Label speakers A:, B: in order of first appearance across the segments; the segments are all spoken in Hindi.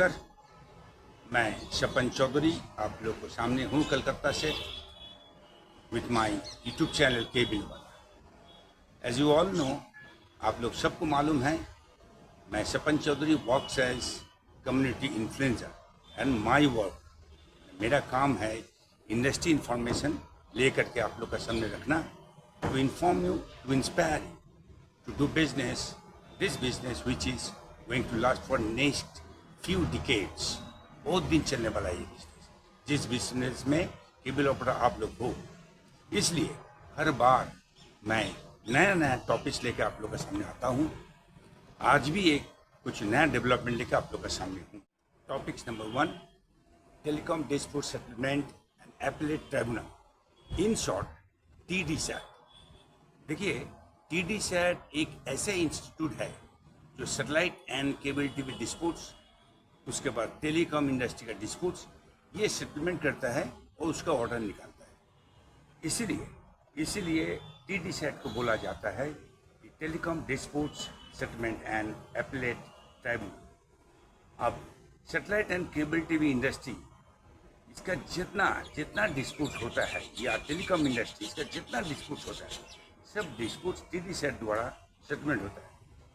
A: नमस्कार। मैं शपन चौधरी आप लोग को सामने हूँ कलकत्ता से with my YouTube channel cable वाला। एज यू ऑल नो, आप लोग सबको मालूम है, मैं Shapan Chowdhury works as community influencer and my work, मेरा काम है इंडस्ट्री इंफॉर्मेशन लेकर के आप लोग का सामने रखना, to inform you, to inspire you to do business, this business which is going to last for next few decades। बहुत दिन चलने वाला ये बिजनेस, जिस बिजनेस में केबल ऑपरेटर आप लोग हो। इसलिए हर बार मैं नया नया टॉपिक्स लेकर आप लोग के सामने आता हूँ। आज भी एक कुछ नया डेवलपमेंट लेकर आप लोग के सामने हूँ। Topics number 1, telecom dispute settlement and appellate tribunal, in short TDSAT। देखिए, TDSAT एक ऐसा इंस्टीट्यूट है जो satellite and cable TV disputes, उसके बाद टेलीकॉम इंडस्ट्री का डिस्प्यूट्स, ये सेटलमेंट करता है और उसका ऑर्डर निकालता है। इसीलिए TDSAT को बोला जाता है telecom disputes settlement and appellate tribunal. अब satellite and cable TV industry, इसका जितना डिस्प्यूट होता है, या टेलीकॉम इंडस्ट्री, इसका जितना डिस्प्यूट होता है, सब डिस्प्यूट्स TDSAT द्वारा सेटलमेंट होता है।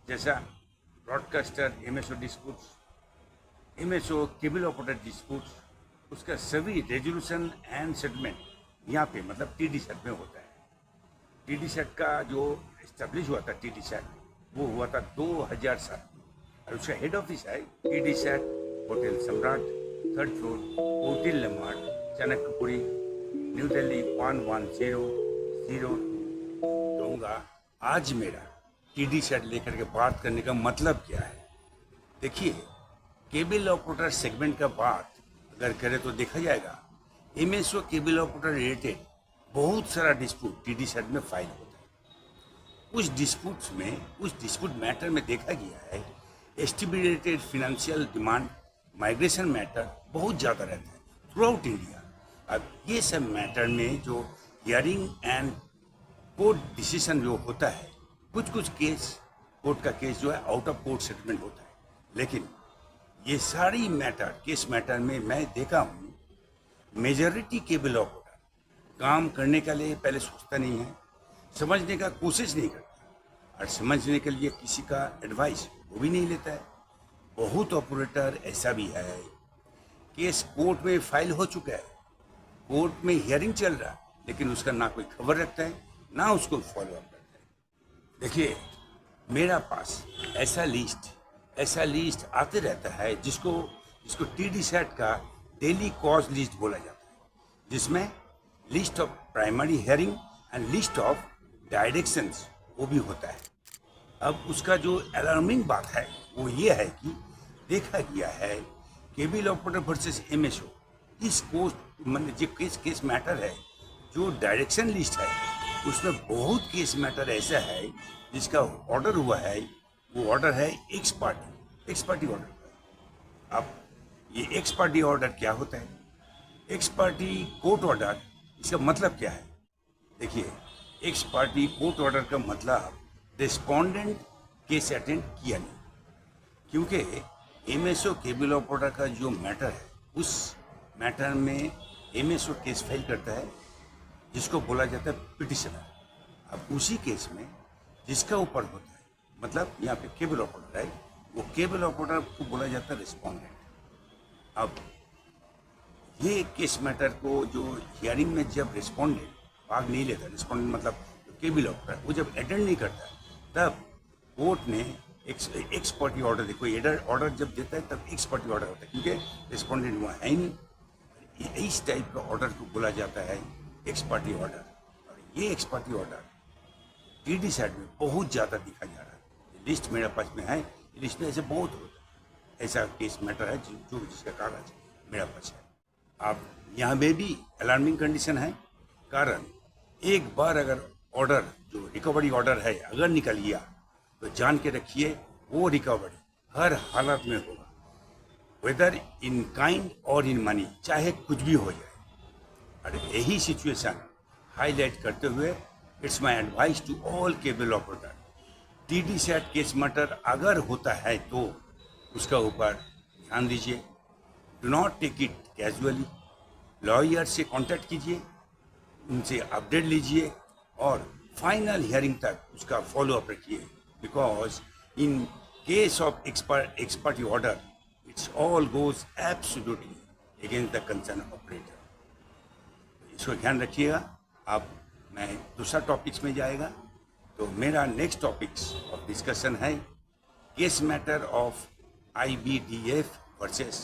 A: जैसा broadcaster MSO disputes, MSO cable operator disputes, उसका सभी रेजोल्यूशन एंड सेटलमेंट यहाँ पे मतलब TDSAT में होता है। TDSAT का जो इस्टेब्लिश हुआ था TDSAT, वो हुआ था 2007 में, और उसका हेड ऑफिस है TDSAT hotel Samrat, 3rd floor, hotel लमार्ट, चाणक्यपुरी, न्यू दिल्ली 11002। आज मेरा TDSAT लेकर के बात करने का मतलब क्या है? देखिए, केबल ऑपरेटर सेगमेंट का बात अगर करें तो देखा जाएगा MSO केबल ऑपरेटर रिलेटेड बहुत सारा डिस्प्यूट TDSAT में फाइल होता है। उस डिस्प्यूट मैटर में देखा गया है estimated financial demand, migration matter बहुत ज़्यादा रहता है थ्रू आउट इंडिया। अब ये सब मैटर में जो हियरिंग एंड कोर्ट डिसीजन जो होता है, कुछ केस, कोर्ट का केस जो है आउट ऑफ कोर्ट सेटलमेंट होता है। लेकिन ये सारी केस मैटर में मैं देखा हूँ मेजॉरिटी केबल ऑपरेटर काम करने के लिए पहले सोचता नहीं है, समझने का कोशिश नहीं करता, और समझने के लिए किसी का एडवाइस वो भी नहीं लेता है। बहुत ऑपरेटर ऐसा भी है, केस कोर्ट में फाइल हो चुका है, कोर्ट में हियरिंग चल रहा है, लेकिन उसका ना कोई खबर रखता है, ना उसको फॉलो अप करता है। देखिए, मेरा पास ऐसा लिस्ट आते रहता है जिसको TDSAT का डेली कॉज लिस्ट बोला जाता है, जिसमें list of primary hearing and list of directions वो भी होता है। अब उसका जो अलार्मिंग बात है वो ये है कि देखा गया है केबल ऑपरेटर वर्सेस MSO, इस जो केस मैटर है, जो डायरेक्शन लिस्ट है, उसमें बहुत केस मैटर ऐसा है जिसका ऑर्डर हुआ है, वो ऑर्डर है एक्स पार्टी ऑर्डर। अब ये एक्स पार्टी ऑर्डर क्या होता है? एक्स पार्टी कोर्ट ऑर्डर, इसका मतलब क्या है? देखिए, एक्स पार्टी कोर्ट ऑर्डर का मतलब रिस्पोंडेंट केस अटेंड किया नहीं, क्योंकि MSO केबल ऑपरेटर का जो मैटर है, उस मैटर में MSO केस फाइल करता है जिसको बोला जाता है पिटिशनर। अब उसी केस में जिसका ऊपर होता है, मतलब यहाँ पे केबल ऑपरेटर है, वो केबल ऑपरेटर को बोला जाता है रिस्पोंडेंट। अब ये केस मैटर को जो हियरिंग में जब रिस्पोंडेंट भाग नहीं लेता, रिस्पोंडेंट मतलब केबल ऑपरेटर, वो जब अटेंड नहीं करता, तब कोर्ट ने एक्स पार्टी ऑर्डर, कोई ऑर्डर जब देता है तब एक्स पार्टी ऑर्डर होता है, क्योंकि रिस्पोंडेंट वहाँ है ही नहीं। इस टाइप का ऑर्डर को बोला जाता है एक्स पार्टी ऑर्डर। और ये एक्स पार्टी ऑर्डर TDSAT में बहुत ज़्यादा दिखा जा रहा है। लिस्ट मेरे पास में है, लिस्ट में ऐसे बहुत होता है, ऐसा केस मैटर है जिसका कागज मेरा पास है। अब यहाँ में भी अलार्मिंग कंडीशन है, कारण एक बार अगर ऑर्डर जो रिकवरी ऑर्डर है अगर निकल गया, तो जान के रखिए वो रिकवरी हर हालत में होगा, वेदर इन काइंड और इन मनी, चाहे कुछ भी हो जाए। और यही सिचुएशन हाईलाइट करते हुए it's my advice to all cable operator, TDSAT case matter अगर होता है तो उसका ऊपर ध्यान दीजिए, do not take it casually. Lawyer से कांटेक्ट कीजिए, उनसे अपडेट लीजिए और फाइनल हियरिंग तक उसका फॉलो अप रखिए, because in case of ex parte order it's all goes absolutely against the concern operator. इसको ध्यान रखिएगा। अब मैं दूसरा टॉपिक्स में जाएगा, तो मेरा नेक्स्ट टॉपिक्स ऑफ डिस्कशन है case matter of IBDF versus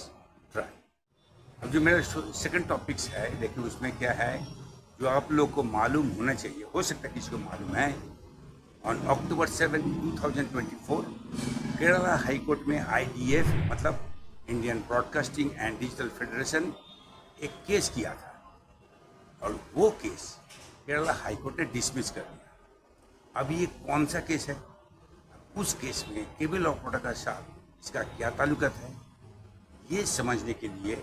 A: try. अब जो मेरा सेकंड टॉपिक्स है, देखिए उसमें क्या है जो आप लोग को मालूम होना चाहिए, हो सकता है किसी को मालूम है। On October 7, 2024 Kerala high court में IDF मतलब Indian broadcasting and digital federation एक केस किया था, और वो केस केरला हाई कोर्ट ने डिसमिस कर दिया। अब ये कौन सा केस है? उस केस में केबल ऑपरेटर का साथ इसका क्या ताल्लुकात है, ये समझने के लिए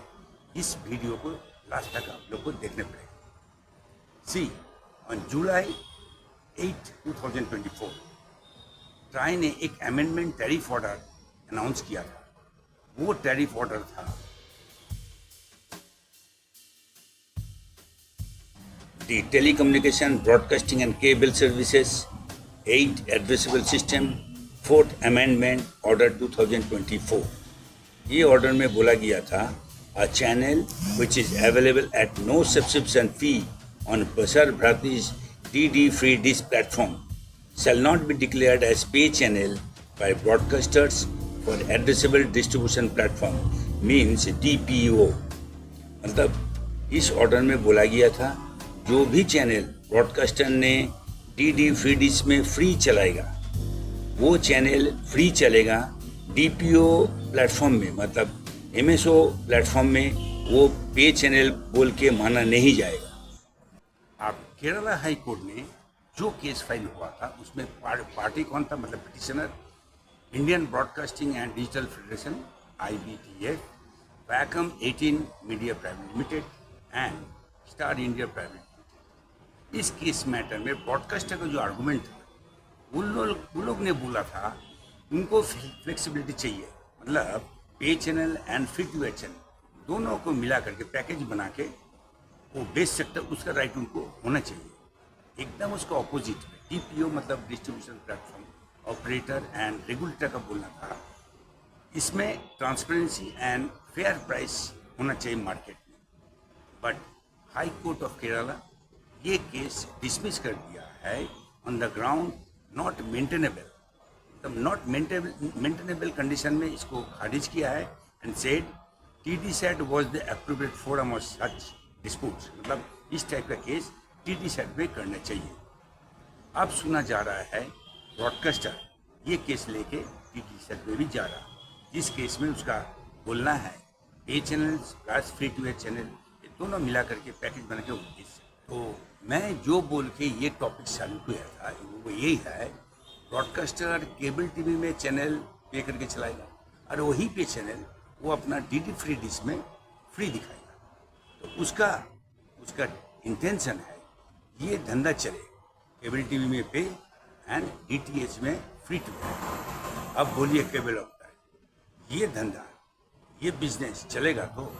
A: इस वीडियो को लास्ट तक आप लोग को देखने पड़ेगा। सी, ऑन जुलाई 8, 2024 ट्राई ने एक अमेंडमेंट टैरिफ ऑर्डर अनाउंस किया था। वो टैरिफ ऑर्डर था The Telecommunication, Broadcasting and Cable Services 8 Addressable System 4th Amendment Order 2024। ये ऑर्डर में बोला गया था a channel which is available at no subscription fee on Prasar Bharati's DD free dish platform shall not be declared as pay channel by broadcasters for addressable distribution platform means DPO। मतलब इस ऑर्डर में बोला गया था जो भी चैनल ब्रॉडकास्टर ने DD फ्री डिश में फ्री चलाएगा, वो चैनल फ्री चलेगा DPO प्लेटफॉर्म में, मतलब MSO प्लेटफॉर्म में वो पे चैनल बोल के माना नहीं जाएगा। अब केरला हाई कोर्ट में जो केस फाइल हुआ था उसमें पार्टी कौन था, मतलब petitioner Indian broadcasting and digital federation IBDF, vacuum 18 media private limited and star India private limited. इस केस मैटर में ब्रॉडकास्टर का जो आर्गूमेंट था, उन लोग ने बोला था उनको फ्लेक्सिबिलिटी चाहिए, मतलब pay channel and free to air channel दोनों को मिला करके पैकेज बना के वो बेच सकते, उसका राइट उनको होना चाहिए। एकदम उसका ऑपोजिट में DPO मतलब distribution platform operator and regulator का बोलना था, इसमें ट्रांसपेरेंसी एंड फेयर प्राइस होना चाहिए मार्केट में। But high court of Kerala ये केस डिसमिस कर दिया है on the ground not maintainable, मतलब नॉट मेंटेनेबल कंडीशन में इसको खारिज किया है and said TDSAT was the appropriate forum of such disputes, मतलब इस टाइप का केस TDSAT में करना चाहिए। अब सुना जा रहा है ब्रॉडकास्टर ये केस लेके TDSAT में भी जा रहा है, जिस केस में उसका बोलना है pay channel plus free to air channel ये दोनों मिला करके पैकेज बना के बेच सकते। तो मैं जो बोल के ये टॉपिक चालू किया था वो यही है, ब्रॉडकास्टर केबल टीवी में चैनल पे करके चलाएगा और वही पे चैनल वो अपना DD फ्री डिश में फ्री दिखाएगा। तो उसका इंटेंशन है ये धंधा चले, केबल टीवी में पे एंड DTH में फ्री टू। अब बोलिए केबल ऑपरेटर ये धंधा ये बिजनेस चलेगा, तो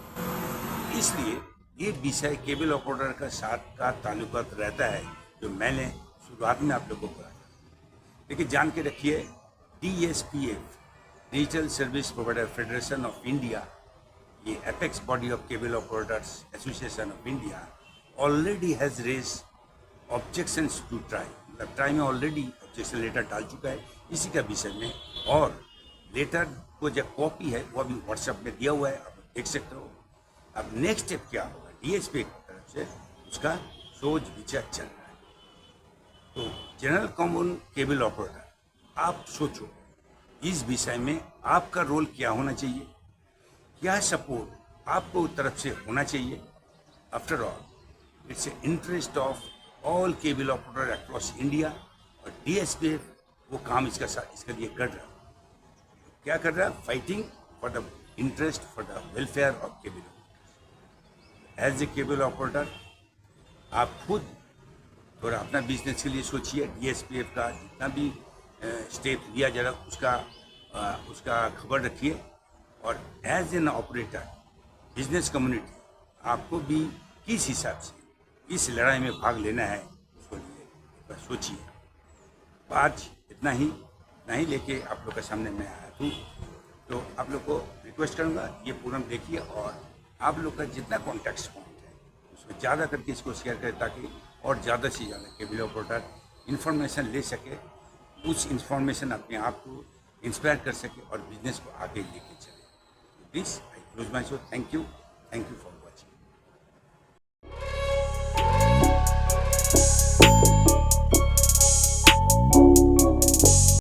A: इसलिए ये विषय केबल ऑपरेटर का साथ का ताल्लुकात रहता है, जो मैंने शुरुआत में आप लोगों को बताया। लेकिन जान के रखिए DSPF Digital Service Provider Federation of India, ये apex body of Cable Operators Association of India already has raise objections to TRAI, मतलब ट्राई में ऑलरेडी ऑब्जेक्शन लेटर डाल चुका है इसी का विषय में, और लेटर को जो कॉपी है वो अभी व्हाट्सएप में दिया हुआ है, आप देख सकते हो। अब नेक्स्ट स्टेप क्या होगा, DSP की तरफ से उसका सोच विचार चल रहा है। तो जनरल कॉमन केबल ऑपरेटर आप सोचो इस विषय में आपका रोल क्या होना चाहिए, क्या सपोर्ट आपको तरफ से होना चाहिए। After all it's a interest of all cable operator across India, और DSPF वो काम इसके लिए कर रहा है। क्या कर रहा है? Fighting for the interest for the welfare of cable operator. As a cable operator आप खुद थोड़ा अपना बिजनेस के लिए सोचिए, DSPF का जितना भी स्टेप लिया जा रहा उसका खबर रखिए, और as an operator business community आपको भी किस हिसाब से इस लड़ाई में भाग लेना है उसको लिए एक बार सोचिए। आज इतना ही लेके आप लोग के सामने मैं आया हूँ। तो आप लोग को रिक्वेस्ट करूँगा ये प्रोग्राम देखिए और आप लोग का जितना कॉन्टैक्ट पॉइंट है उसमें ज़्यादा करके इसको शेयर करें ताकि और ज़्यादा से ज़्यादा केबल ऑपरेटर इन्फॉर्मेशन ले सके, उस इन्फॉर्मेशन अपने आप को इंस्पायर कर सके और बिजनेस को आगे लेके चले। Please I close my show. Thank you for